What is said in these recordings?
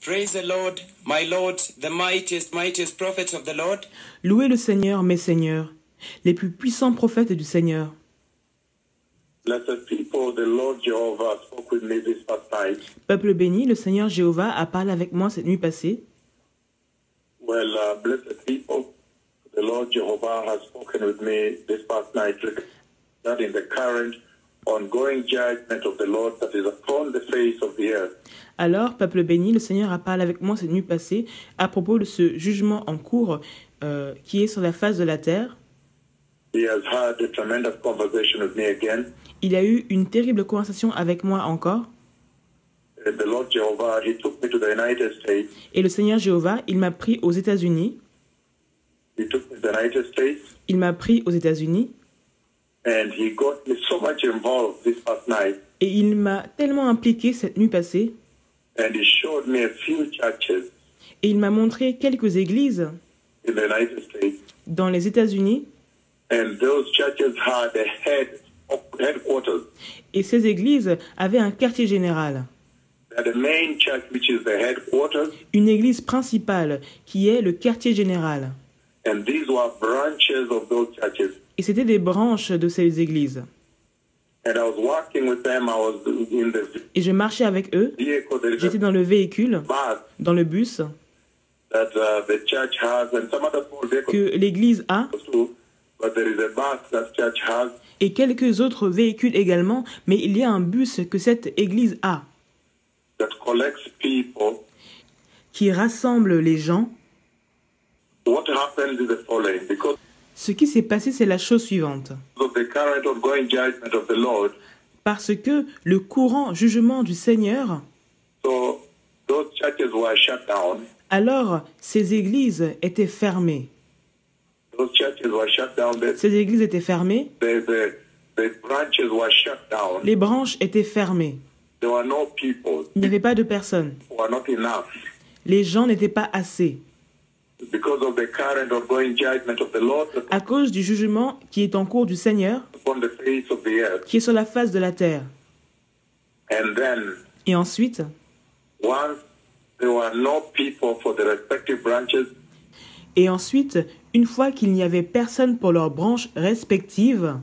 Praise the Lord, my Lord, the mightiest prophets of the Lord. Louez le Seigneur, mes seigneurs, les plus puissants prophètes du Seigneur. Blessed people, the Lord Jehovah spoke with me this past night. Peuple béni, le Seigneur Jéhovah a parlé avec moi cette nuit passée. Well, blessed people, the Lord Jehovah has spoken with me this past night regarding the current ongoing judgment of the Lord that is upon the face of the earth. Alors, peuple béni, le Seigneur a parlé avec moi cette nuit passée à propos de ce jugement en cours qui est sur la face de la terre. He has had a tremendous conversation with me again. Il a eu une terrible conversation avec moi encore. The Lord Jehovah, he took me to the United States. Et le Seigneur Jéhovah, il m'a pris aux États-Unis. He took me to the United States. Il m'a pris aux États-Unis. And he got me so much involved this past night. Et il m'a tellement impliqué cette nuit passée. And he showed me a few churches Et il m'a montré quelques églises in the United States. dans les États-Unis. And those churches had a headquarters. Et ces églises avaient un quartier général. The main church, which is the headquarters, Une église principale qui est le quartier général. and these were branches of those churches. Et c'était des branches de ces églises. And I was working with them. I was in the Et je marchais avec eux. vehicle. There is J'étais a dans le véhicule, bus dans le bus that the church has, and some other small vehicles que l'église a too. But there is a bus that church has et quelques autres véhicules également, mais il y a un bus que cette église a that collects people. qui rassemble les gens. What happens is the following: because Ce qui s'est passé, c'est la chose suivante. of the current ongoing judgment of the Lord, Parce que le courant jugement du Seigneur, so those churches were shut down. alors ces églises étaient fermées. Those churches were shut down. Ces églises étaient fermées, The branches were shut down. les branches étaient fermées. There were no people. Il n'y avait pas de personnes. People were not enough. Les gens n'étaient pas assez. Because of the current ongoing judgment of the Lord À cause du jugement qui est en cours du Seigneur, upon the face of the earth. qui est sur la face de la terre. And then, Et ensuite, once there were no people for the respective branches, une fois qu'il n'y avait personne pour leurs branches respectives,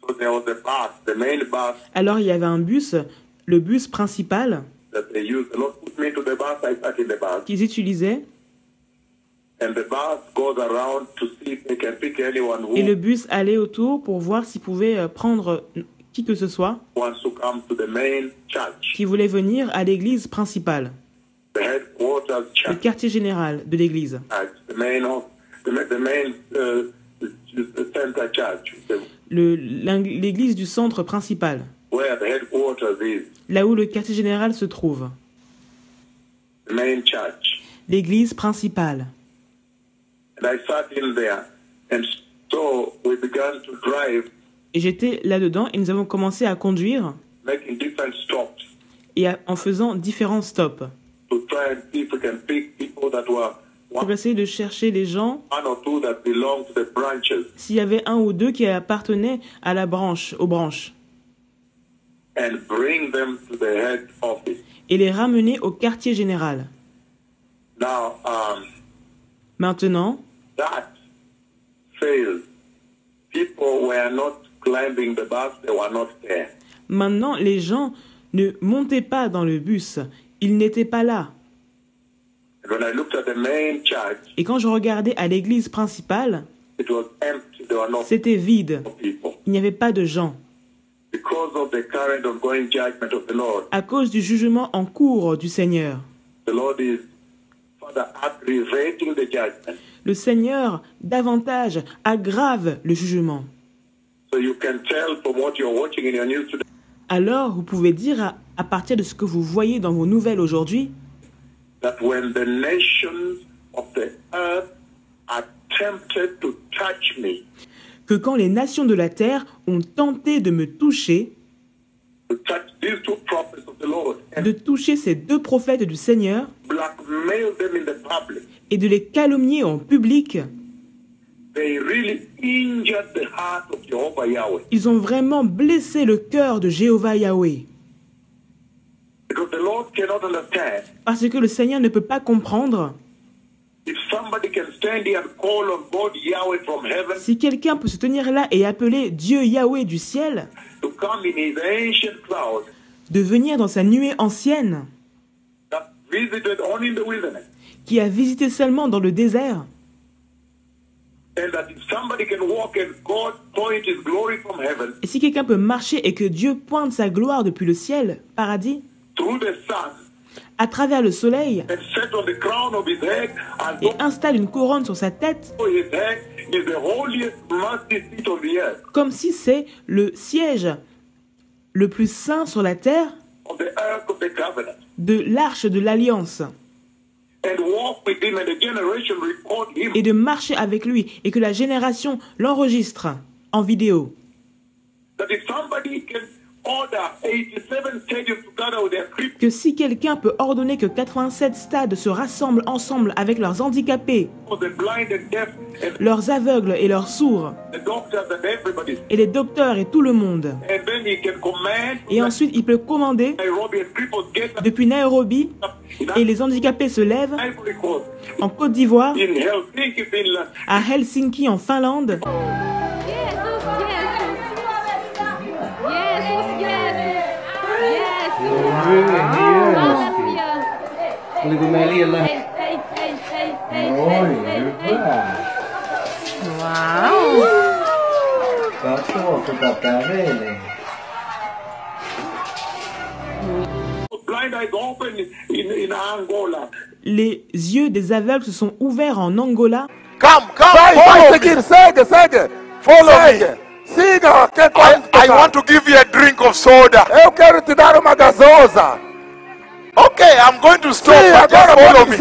so there was a bus, the main bus alors il y avait un bus, le bus principal, that they used. The Lord put me into the bus. I sat in the bus. qu'ils utilisaient, And the bus goes around to see if they can pick anyone et who le bus allait autour pour voir s'il pouvait prendre qui que ce soit wants to come to the main church, qui voulait venir à l'église principale, the headquarters le church, quartier général de l'église, the main center church, l'église du centre principal, where the headquarters is, là où le quartier général se trouve, the main church. l'église principale. And I sat in there, and so we began to drive, Et j'étais là-dedans et nous avons commencé à conduire making different stops et en faisant différents stops to try and see if we can pick people that were pour essayer de chercher les gens, one or two that belong to the branches, s'il y avait un ou deux qui appartenaient à la branche, aux branches, and bring them to the head office. et les ramener au quartier général. Now, Maintenant, that failed. People were not climbing the bus, they were not there. maintenant, les gens ne montaient pas dans le bus, ils n'étaient pas là. And when I looked at the main church, Et quand je regardais à l'église principale, it was empty. There were no c'était vide, people. il n'y avait pas de gens, Because of the current ongoing judgment of the Lord, à cause du jugement en cours du Seigneur. the Lord is further aggravating the judgment. Le Seigneur, davantage, aggrave le jugement. So you can tell from what you're watching in your news today Alors, vous pouvez dire, à partir de ce que vous voyez dans vos nouvelles aujourd'hui, that when the nations of the earth attempted to touch me, que quand les nations de la terre ont tenté de me toucher, to touch these two prophets of the Lord, and de toucher ces deux prophètes du Seigneur blackmail them in the public, et de les calomnier en public, they really injured the heart of Jehovah Yahweh. ils ont vraiment blessé le cœur de Jéhovah Yahweh. The Because the Lord cannot understand. Parce que le Seigneur ne peut pas comprendre. If somebody can stand here and call on God Yahweh from heaven Si quelqu'un peut se tenir là et appeler Dieu Yahweh du ciel, to come in his ancient cloud de venir dans sa nuée ancienne, that visited only in the wilderness, qui a visité seulement dans le désert, and that if somebody can walk and God point his glory from heaven et si quelqu'un peut marcher et que Dieu pointe sa gloire depuis le ciel, paradis, through the sun à travers le soleil, and set on the crown of his head and et installe une couronne sur sa tête, his head is the holiest mercy seat on the earth, comme si c'est le siège le plus saint sur la terre of the ark of the covenant, de l'arche de l'alliance, and walk with him and the generation report him. et de marcher avec lui, et que la génération l'enregistre en vidéo. That if somebody can order 87 stadiums to gather with their crippled, Que si quelqu'un peut ordonner que 87 stades se rassemblent ensemble avec leurs handicapés, the blind and deaf, and leurs aveugles et leurs sourds, the doctors and everybody, et les docteurs et tout le monde, and then he can command et ensuite il peut commander Nairobi and cripples get up depuis Nairobi, et les handicapés se lèvent Ivory Coast, en Côte d'Ivoire, in Helsinki, Finland, à Helsinki en Finlande, Oliko meillä liian Oi, hyvä. Wow. Katso, tää veli. blind eyes open in Angola. Les yeux des aveugles se sont ouverts en Angola. Come, follow me. Follow me. I want to give you a drink of soda. Okay, I'm going to stop. But just follow me.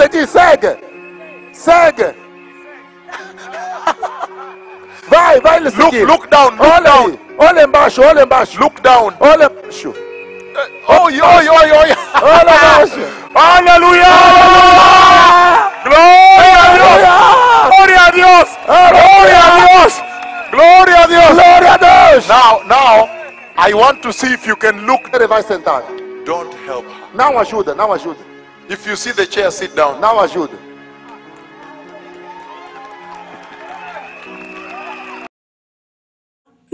Look down. Look down. Oh, Hallelujah. Gloria a Dios. Gloria a Dios. Now, I want to see if you can look. Don't help her. Não ajuda, não ajuda. If you see the chair, sit down. Não ajuda.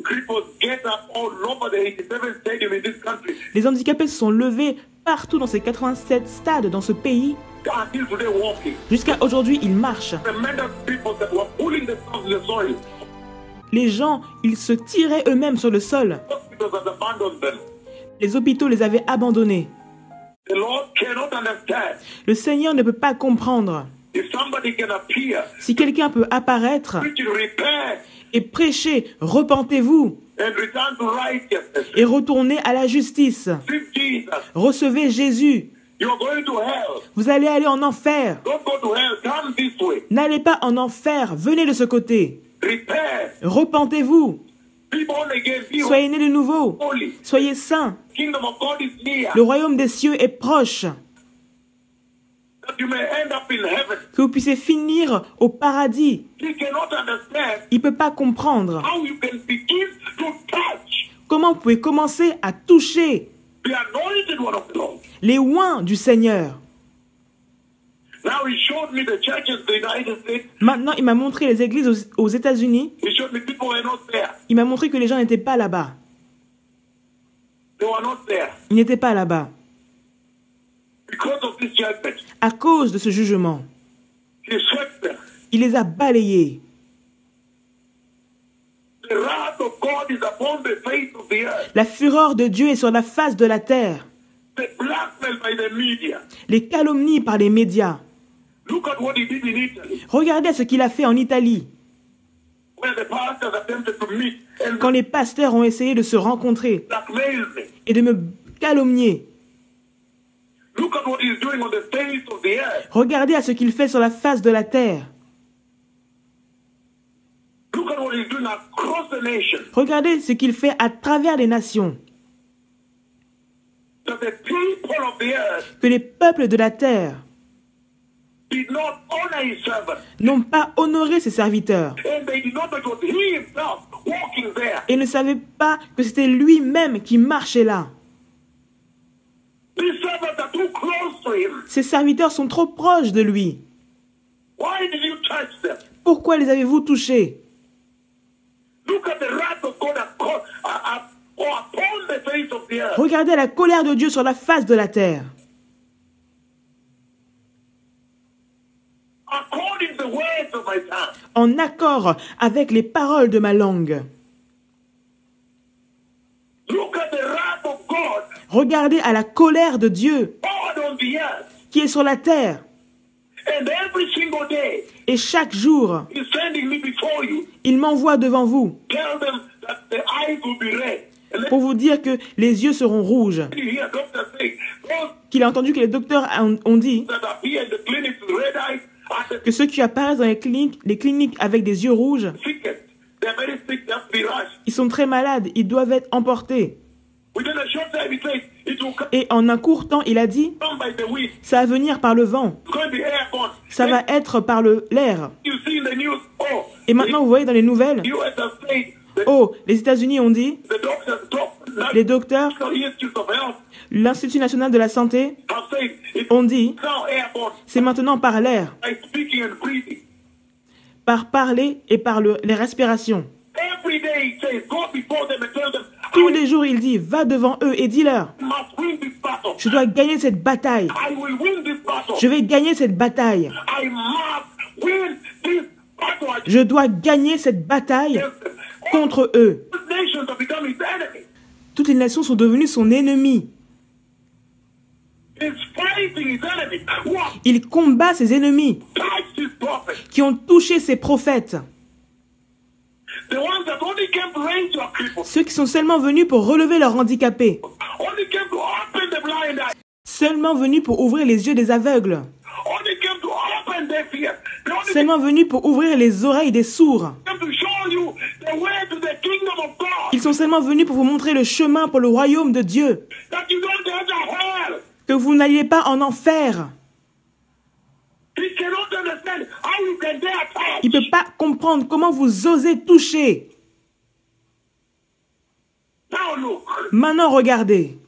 Cripples get up all over the 87 stadium in this country. Les handicapés se sont levés partout dans ces 87 stades dans ce pays. Until today walking. Jusqu'à aujourd'hui, ils marchent. Tremendous people that were pulling themselves in the soil. Les gens, ils se tiraient eux-mêmes sur le sol. Hospitals had abandoned them. Les hôpitaux les avaient abandonnés. The Lord cannot understand. Le Seigneur ne peut pas comprendre. If somebody can appear, Si quelqu'un peut apparaître preach and repent et prêcher, repentez-vous and return to righteousness. et retournez à la justice. Receive Jesus. Recevez Jésus. You're going to hell. Vous allez aller en enfer. Don't go to hell. Come this way. N'allez pas en enfer, venez de ce côté. Repent. Repentez-vous. Be born again. Be Soyez nés de nouveau. holy. Soyez saints. Kingdom of God is near. Le royaume des cieux est proche. That you may end up in heaven. Que vous puissiez finir au paradis. He cannot understand Il ne peut pas comprendre. how you can begin to touch Comment vous pouvez commencer à toucher the anointed one of the Lord. les oints du Seigneur. Now he showed me the churches in the United States. Maintenant, il m'a montré les églises aux États-Unis. He showed me people were not there. Il m'a montré que les gens n'étaient pas là-bas. They were not there Ils n'étaient pas là-bas. because of this judgment. À cause de ce jugement, He swept them. il les a balayés. The wrath of God is upon the face of the earth. La fureur de Dieu est sur la face de la terre. The blackmail by the media. Les calomnies par les médias. Look at what he did in Italy, Regardez ce qu'il a fait en Italie, where the pastors attempted to meet and quand les pasteurs ont essayé de se rencontrer blackmailed me. et de me calomnier. Look at what he's doing on the face of the earth. Regardez à ce qu'il fait sur la face de la terre. Look at what he's doing across the nation. Regardez ce qu'il fait à travers les nations. That the people of the earth Que les peuples de la terre did not honor his servant. n'ont pas honoré ses serviteurs And they did not know it was he himself walking there. et ne savaient pas que c'était lui-même qui marchait là. These servants are too close to him. Ses serviteurs sont trop proches de lui. Why did you touch them? Pourquoi les avez-vous touchés? Look at the wrath of God upon the face of the earth. Regardez la colère de Dieu sur la face de la terre. According to the words of my tongue. En accord avec les paroles de ma langue. Look at the wrath of God Regardez à la colère de Dieu poured on the earth. qui est sur la terre. And every single day, Et chaque jour, He's sending me before you. il m'envoie devant vous Tell them that the eyes will be red. And pour vous dire que les yeux seront rouges. then you hear doctors say, those Qu'il a entendu que les docteurs ont dit that appear in the clinics with red eyes are the que ceux qui apparaissent dans les cliniques avec des yeux rouges, sickest. They're very sick, they have to be rushed. ils sont très malades, ils doivent être emportés. Within a short time, it says it will come Et en un court temps, il a dit, by the wind. ça va venir par le vent, It's going to be airborne. ça va être par l'air. You see in the news, oh, Et maintenant, vous voyez dans les nouvelles, the US has said that oh, les États-Unis ont dit, the doctors, les docteurs, National Institute of Health l'Institut national de la santé have said it's ont dit, now airborne c'est maintenant par l'air, by speaking and breathing. par parler et par les respirations. Every day it says, go before them and tell them, Tous les jours, il dit, va devant eux et dis-leur, I must win this battle. je dois gagner cette bataille. I will win this battle. Je vais gagner cette bataille. I must win this battle. Je dois gagner cette bataille Against them. contre eux. All nations have become his enemy. Toutes les nations sont devenues son ennemi. He's fighting his enemy. What? Il combat ses ennemis Touched his prophet. qui ont touché ses prophètes. The ones that only came to raise your people. Ceux qui sont seulement venus pour relever leurs handicapés. Only came to open the blind eyes. Seulement venus pour ouvrir les yeux des aveugles. Only came to open their ears. They only Seulement venus pour ouvrir les oreilles des sourds. came to show you the way to the kingdom of God. Ils sont seulement venus pour vous montrer le chemin pour le royaume de Dieu. That you don't enter hell. Que vous n'alliez pas en enfer. He cannot understand how you can dare touch. Il ne peut pas comprendre comment vous osez toucher. Now look. Maintenant, regardez.